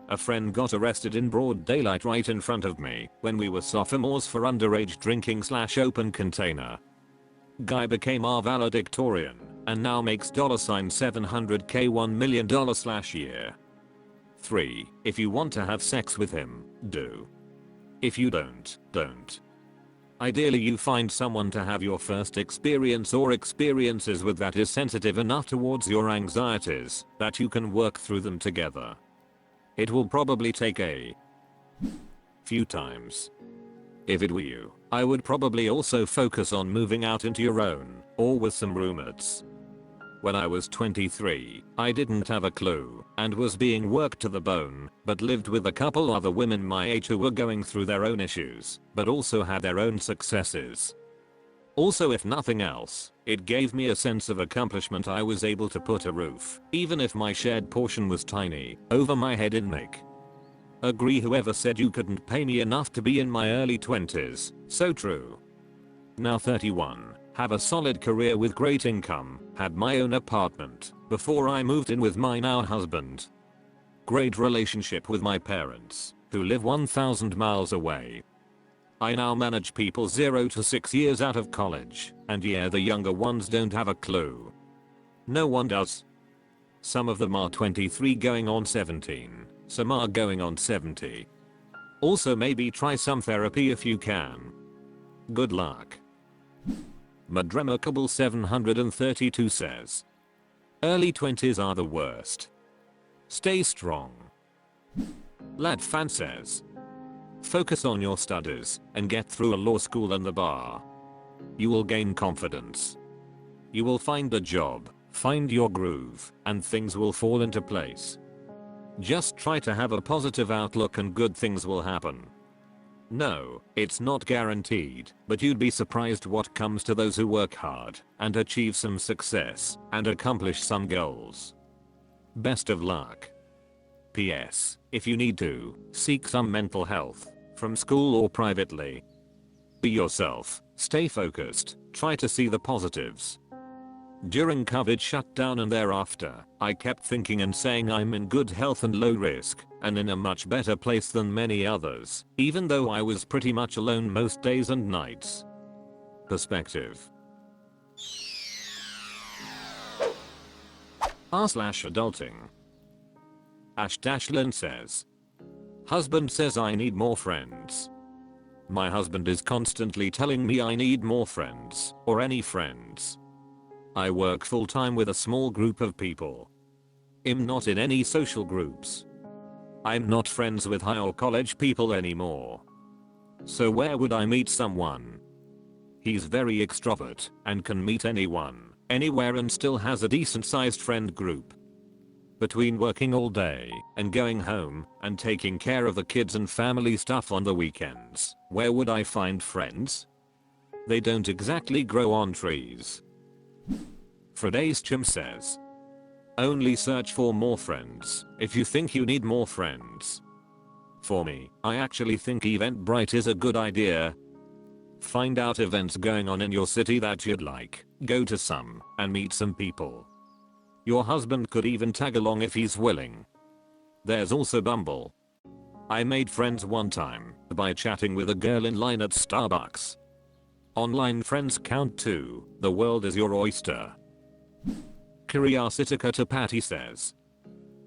A friend got arrested in broad daylight right in front of me when we were sophomores for underage drinking/open container. Guy became our valedictorian and now makes $700K $1 million/year. 3. If you want to have sex with him, do. If you don't. Ideally you find someone to have your first experience or experiences with that is sensitive enough towards your anxieties that you can work through them together. It will probably take a few times. If it were you, I would probably also focus on moving out into your own, or with some roommates. When I was 23, I didn't have a clue and was being worked to the bone, but lived with a couple other women my age who were going through their own issues, but also had their own successes. Also, if nothing else, it gave me a sense of accomplishment. I was able to put a roof, even if my shared portion was tiny, over my head in Nick. Agree whoever said you couldn't pay me enough to be in my early 20s, so true. Now 31. Have a solid career with great income, had my own apartment before I moved in with my now husband. Great relationship with my parents, who live 1,000 miles away. I now manage people 0 to 6 years out of college, and yeah, the younger ones don't have a clue. No one does. Some of them are 23 going on 17, some are going on 70. Also maybe try some therapy if you can. Good luck. Madremarkable 732 says, early 20s are the worst. Stay strong. Ladfan says, focus on your studies and get through a law school and the bar. You will gain confidence. You will find a job, find your groove, and things will fall into place. Just try to have a positive outlook and good things will happen. No, it's not guaranteed, but you'd be surprised what comes to those who work hard and achieve some success and accomplish some goals. Best of luck. P.S. If you need to, seek some mental health, from school or privately. Be yourself, stay focused, try to see the positives. During COVID shutdown and thereafter, I kept thinking and saying I'm in good health and low risk, and in a much better place than many others, even though I was pretty much alone most days and nights. Perspective. r/adulting. /Dashlin says, husband says I need more friends. My husband is constantly telling me I need more friends, or any friends. I work full time with a small group of people. I'm not in any social groups. I'm not friends with high or college people anymore. So where would I meet someone? He's very extrovert and can meet anyone, anywhere and still has a decent sized friend group. Between working all day and going home and taking care of the kids and family stuff on the weekends, where would I find friends? They don't exactly grow on trees. Friday's Chim says, only search for more friends if you think you need more friends. For me, I actually think Eventbrite is a good idea. Find out events going on in your city that you'd like, go to some, and meet some people. Your husband could even tag along if he's willing. There's also Bumble. I made friends one time by chatting with a girl in line at Starbucks. Online friends count too. The world is your oyster. Curiositica to Patty says,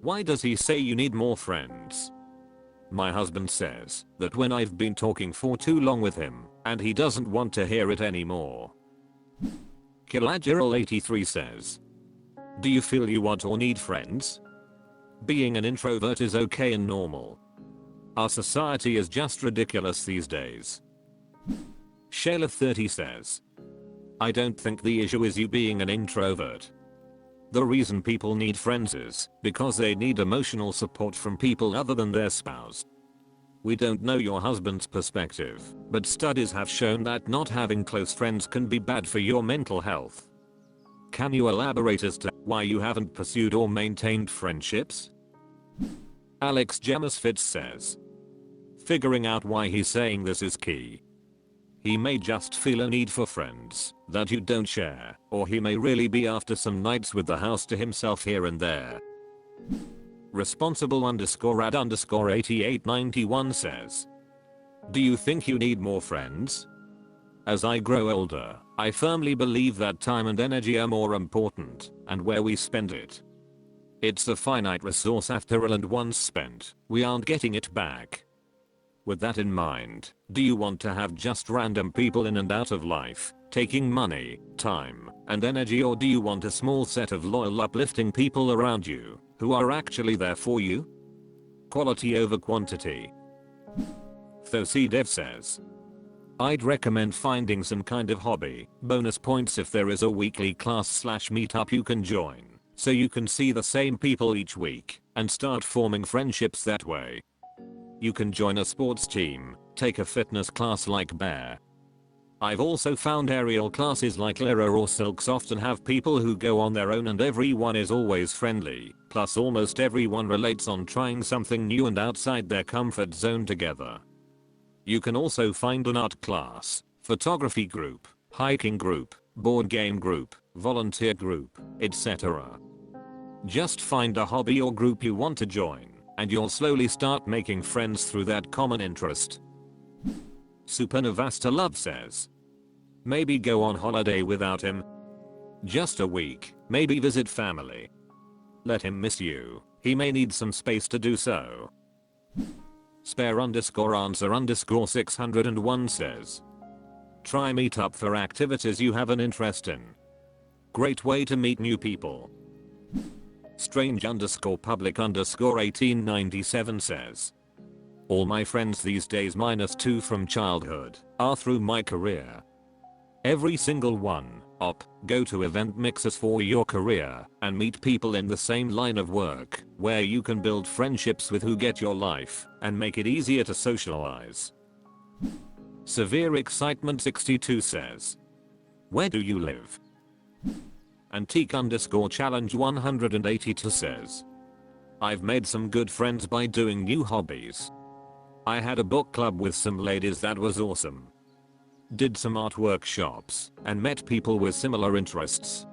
why does he say you need more friends? My husband says that when I've been talking for too long with him and he doesn't want to hear it anymore. Kilagiral83 says, do you feel you want or need friends? Being an introvert is okay and normal. Our society is just ridiculous these days. Shayla30 says, I don't think the issue is you being an introvert. The reason people need friends is because they need emotional support from people other than their spouse. We don't know your husband's perspective, but studies have shown that not having close friends can be bad for your mental health. Can you elaborate as to why you haven't pursued or maintained friendships? Alex Gemisfitz says, figuring out why he's saying this is key. He may just feel a need for friends that you don't share, or he may really be after some nights with the house to himself here and there. Responsible_ad_8891 says, do you think you need more friends? As I grow older, I firmly believe that time and energy are more important, and where we spend it. It's a finite resource after all, and once spent, we aren't getting it back. With that in mind, do you want to have just random people in and out of life, taking money, time, and energy, or do you want a small set of loyal uplifting people around you, who are actually there for you? Quality over quantity. ThoCDev says, I'd recommend finding some kind of hobby, bonus points if there is a weekly class/meetup you can join, so you can see the same people each week, and start forming friendships that way. You can join a sports team, take a fitness class like theyre. I've also found aerial classes like theyre or silks often have people who go on their own and everyone is always friendly, plus almost everyone relates on trying something new and outside their comfort zone together. You can also find an art class, photography group, hiking group, board game group, volunteer group, etc. Just find a hobby or group you want to join, and you'll slowly start making friends through that common interest. Supernavasta Love says, maybe go on holiday without him. Just a week, maybe visit family. Let him miss you, he may need some space to do so. Spare_answer_601 says, try meetup for activities you have an interest in. Great way to meet new people. Strange_public_1897 says, all my friends these days -2 from childhood are through my career. Every single one, go to event mixers for your career and meet people in the same line of work where you can build friendships with who get your life and make it easier to socialize. Severe Excitement 62 says, where do you live? Antique_challenge 182 says, I've made some good friends by doing new hobbies. I had a book club with some ladies that was awesome. Did some art workshops and met people with similar interests.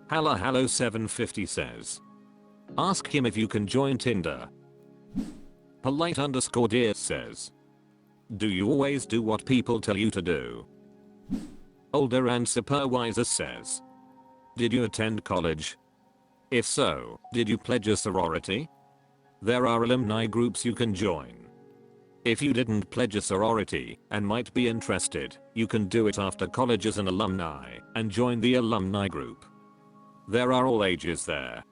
Hallo 750 says, ask him if you can join Tinder. Polite_dear says, do you always do what people tell you to do? Older and supervisor says, did you attend college? If so, did you pledge a sorority? There are alumni groups you can join. If you didn't pledge a sorority and might be interested, you can do it after college as an alumni and join the alumni group. There are all ages there.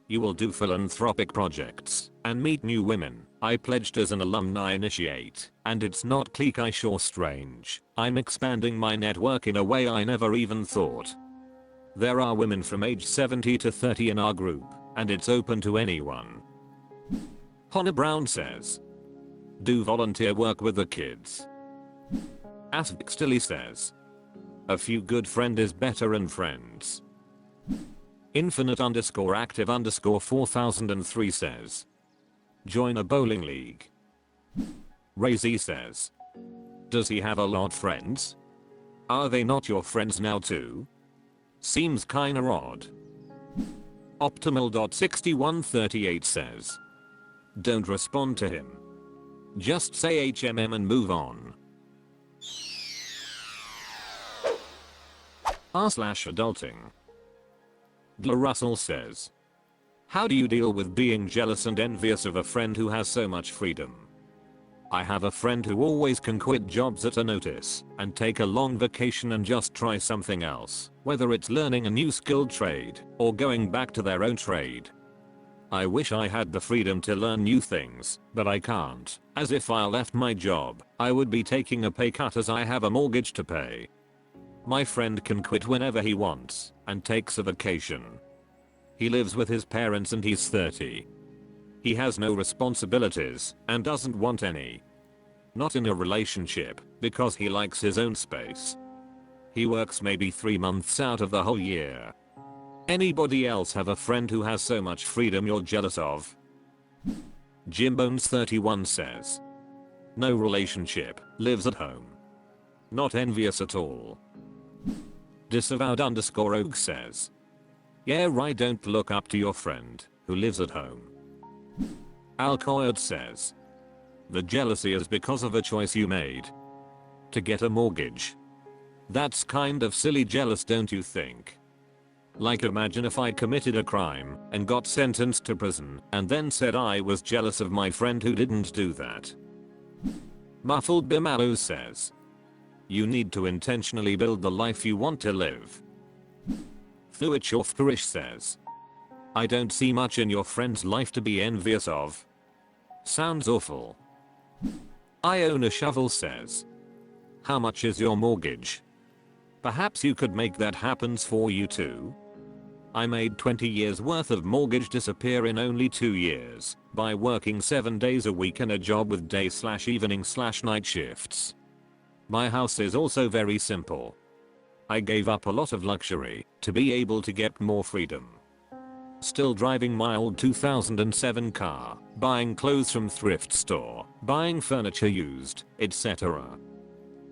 You will do philanthropic projects and meet new women. I pledged as an alumni initiate, and it's not cliquish or strange. I'm expanding my network in a way I never even thought. There are women from age 70 to 30 in our group, and it's open to anyone. Hannah Brown says, do volunteer work with the kids. Asvixtilly says, a few good friend is better than friends. Infinite_active_4003 says, join a bowling league. Razy says, does he have a lot friends? Are they not your friends now too? Seems kinda odd. Optimal.6138 says, Don't respond to him. Just say HMM and move on. r/adulting. Russell says, how do you deal with being jealous and envious of a friend who has so much freedom? I have a friend who always can quit jobs at a notice and take a long vacation and just try something else, whether it's learning a new skilled trade or going back to their own trade. I wish I had the freedom to learn new things, but I can't, as if I left my job, I would be taking a pay cut as I have a mortgage to pay. My friend can quit whenever he wants and takes a vacation. He lives with his parents and he's 30. He has no responsibilities and doesn't want any. Not in a relationship because he likes his own space. He works maybe 3 months out of the whole year. Anybody else have a friend who has so much freedom you're jealous of? Jimbones31 says, no relationship, lives at home. Not envious at all. Disavowed_og says, yeah right, don't look up to your friend who lives at home. Alcoyod says, the jealousy is because of a choice you made to get a mortgage. That's kind of silly jealous, don't you think? Like imagine if I committed a crime and got sentenced to prison and then said I was jealous of my friend who didn't do that. Muffled Bimalu says, you need to intentionally build the life you want to live. Thuichorfparish says, I don't see much in your friend's life to be envious of. Sounds awful. I own a shovel says, how much is your mortgage? Perhaps you could make that happen for you too. I made 20 years worth of mortgage disappear in only 2 years by working 7 days a week in a job with day/evening/night shifts. My house is also very simple. I gave up a lot of luxury to be able to get more freedom. Still driving my old 2007 car, buying clothes from thrift store, buying furniture used, etc.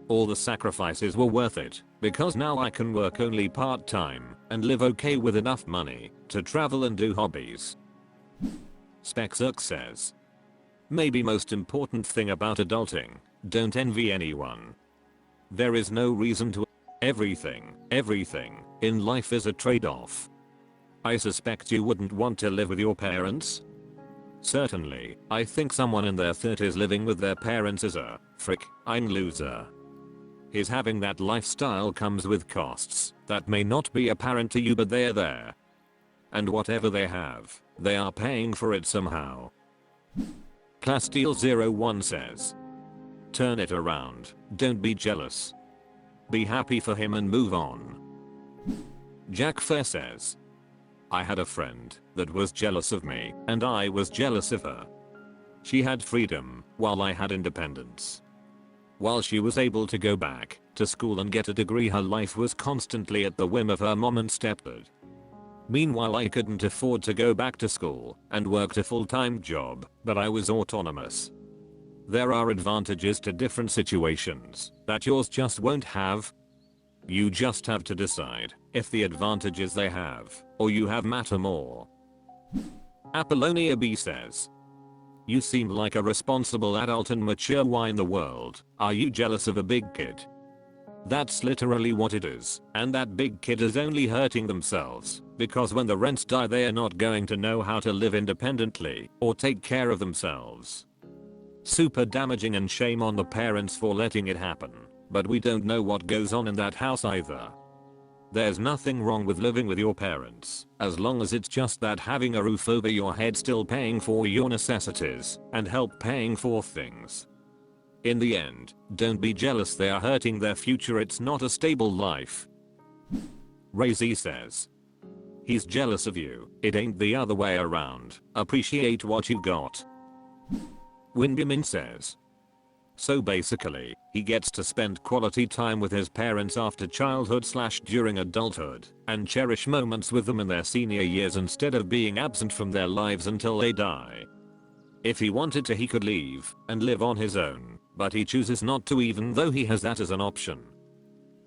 All the sacrifices were worth it because now I can work only part-time and live okay with enough money to travel and do hobbies. Spexerk says, maybe most important thing about adulting, don't envy anyone. There is no reason to. Everything in life is a trade-off. I suspect you wouldn't want to live with your parents. Certainly, I think someone in their 30s living with their parents is a freaking loser. His having that lifestyle comes with costs that may not be apparent to you, but they're there. And whatever they have, they are paying for it somehow. Plasteel01 says, turn it around, don't be jealous. Be happy for him and move on. Jack Fair says, I had a friend that was jealous of me and I was jealous of her. She had freedom while I had independence. While she was able to go back to school and get a degree, her life was constantly at the whim of her mom and stepdad. Meanwhile, I couldn't afford to go back to school and worked a full-time job, but I was autonomous. There are advantages to different situations that yours just won't have. You just have to decide if the advantages they have or you have matter more. Apollonia B says, you seem like a responsible adult and mature. Why in the world are you jealous of a big kid? That's literally what it is, and that big kid is only hurting themselves because when the rents die they are not going to know how to live independently or take care of themselves. Super damaging, and shame on the parents for letting it happen, but we don't know what goes on in that house either. There's nothing wrong with living with your parents, as long as it's just that having a roof over your head, still paying for your necessities, and help paying for things. In the end, don't be jealous, they are hurting their future, it's not a stable life. Razy says, he's jealous of you, it ain't the other way around, appreciate what you got. Wingamin says, so basically, he gets to spend quality time with his parents after childhood/during adulthood and cherish moments with them in their senior years instead of being absent from their lives until they die. If he wanted to, he could leave and live on his own, but he chooses not to, even though he has that as an option.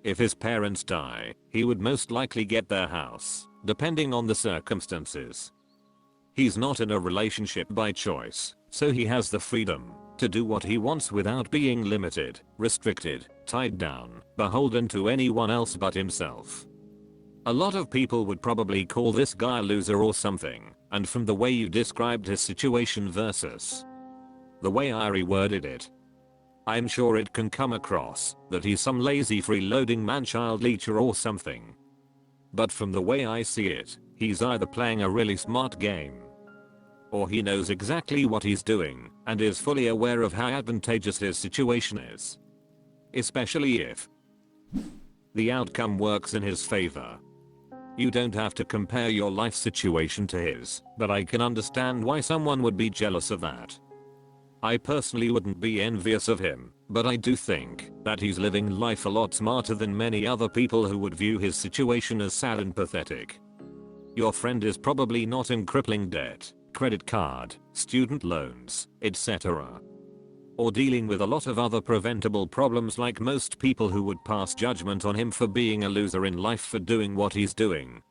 If his parents die, he would most likely get their house, depending on the circumstances. He's not in a relationship by choice, So he has the freedom to do what he wants without being limited, restricted, tied down, beholden to anyone else but himself. A lot of people would probably call this guy a loser or something, and from the way you described his situation versus the way I reworded it, I'm sure it can come across that he's some lazy freeloading man-child leecher or something. But from the way I see it, he's either playing a really smart game, or he knows exactly what he's doing and is fully aware of how advantageous his situation is. Especially if the outcome works in his favor. You don't have to compare your life situation to his, but I can understand why someone would be jealous of that. I personally wouldn't be envious of him, but I do think that he's living life a lot smarter than many other people who would view his situation as sad and pathetic. Your friend is probably not in crippling debt, credit card, student loans, etc. or dealing with a lot of other preventable problems like most people who would pass judgment on him for being a loser in life for doing what he's doing.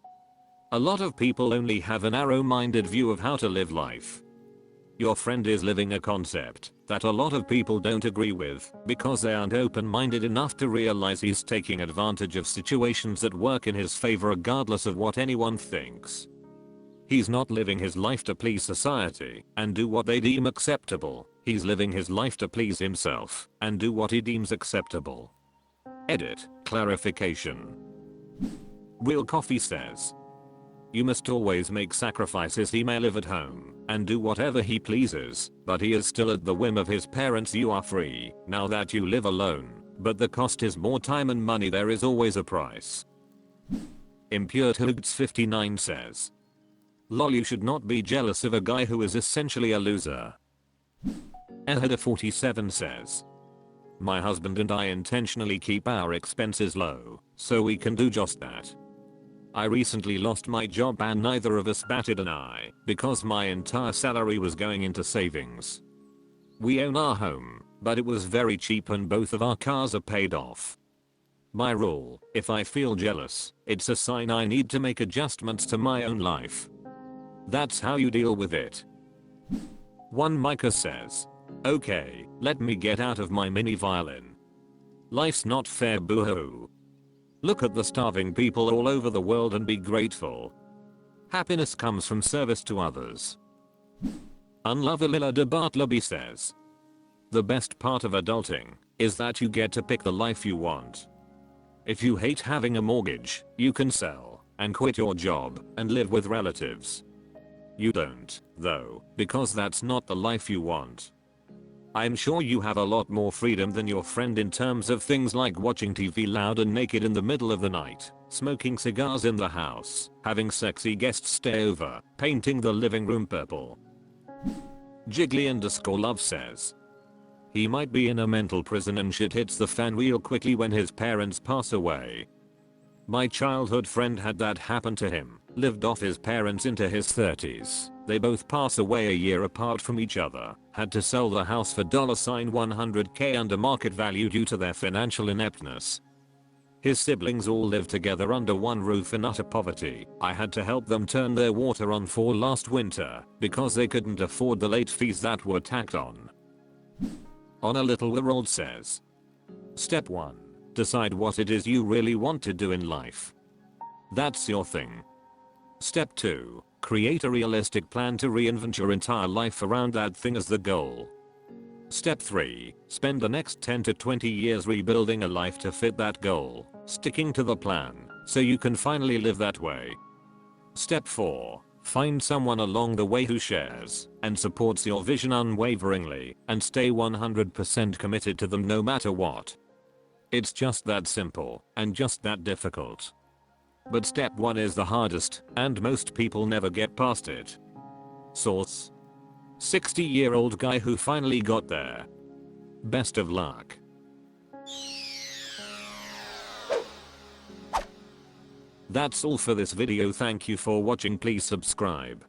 A lot of people only have a narrow-minded view of how to live life. Your friend is living a concept that a lot of people don't agree with because they aren't open-minded enough to realize he's taking advantage of situations that work in his favor regardless of what anyone thinks. He's not living his life to please society and do what they deem acceptable. He's living his life to please himself and do what he deems acceptable. Edit. Clarification. Real Coffee says, you must always make sacrifices. He may live at home and do whatever he pleases, but he is still at the whim of his parents. You are free now that you live alone, but the cost is more time and money. There is always a price. Impure Hoods 59 says, lol, you should not be jealous of a guy who is essentially a loser. Ehada 47 says, my husband and I intentionally keep our expenses low so we can do just that. I recently lost my job and neither of us batted an eye because my entire salary was going into savings. We own our home, but it was very cheap and both of our cars are paid off. My rule, if I feel jealous, it's a sign I need to make adjustments to my own life. That's how you deal with it. One Micah says, okay, let me get out of my mini violin. Life's not fair, boo-hoo. Look at the starving people all over the world and be grateful. Happiness comes from service to others. Unlovelilla de Bartleby says, the best part of adulting is that you get to pick the life you want. If you hate having a mortgage, you can sell and quit your job and live with relatives. You don't, though, because that's not the life you want. I'm sure you have a lot more freedom than your friend in terms of things like watching TV loud and naked in the middle of the night, smoking cigars in the house, having sexy guests stay over, painting the living room purple. Jiggly_love says, he might be in a mental prison and shit hits the fan real quickly when his parents pass away. My childhood friend had that happen to him, lived off his parents into his 30s. They both pass away a year apart from each other, had to sell the house for $100K under market value due to their financial ineptness. His siblings all lived together under one roof in utter poverty. I had to help them turn their water on for last winter because they couldn't afford the late fees that were tacked on. On a Little World says, step 1. Decide what it is you really want to do in life. That's your thing. Step 2. Create a realistic plan to reinvent your entire life around that thing as the goal. Step 3. Spend the next 10 to 20 years rebuilding a life to fit that goal, sticking to the plan, so you can finally live that way. Step 4. Find someone along the way who shares and supports your vision unwaveringly, and stay 100% committed to them no matter what. It's just that simple, and just that difficult. But step 1 is the hardest, and most people never get past it. Source: 60-year-old guy who finally got there. Best of luck. That's all for this video. Thank you for watching. Please subscribe.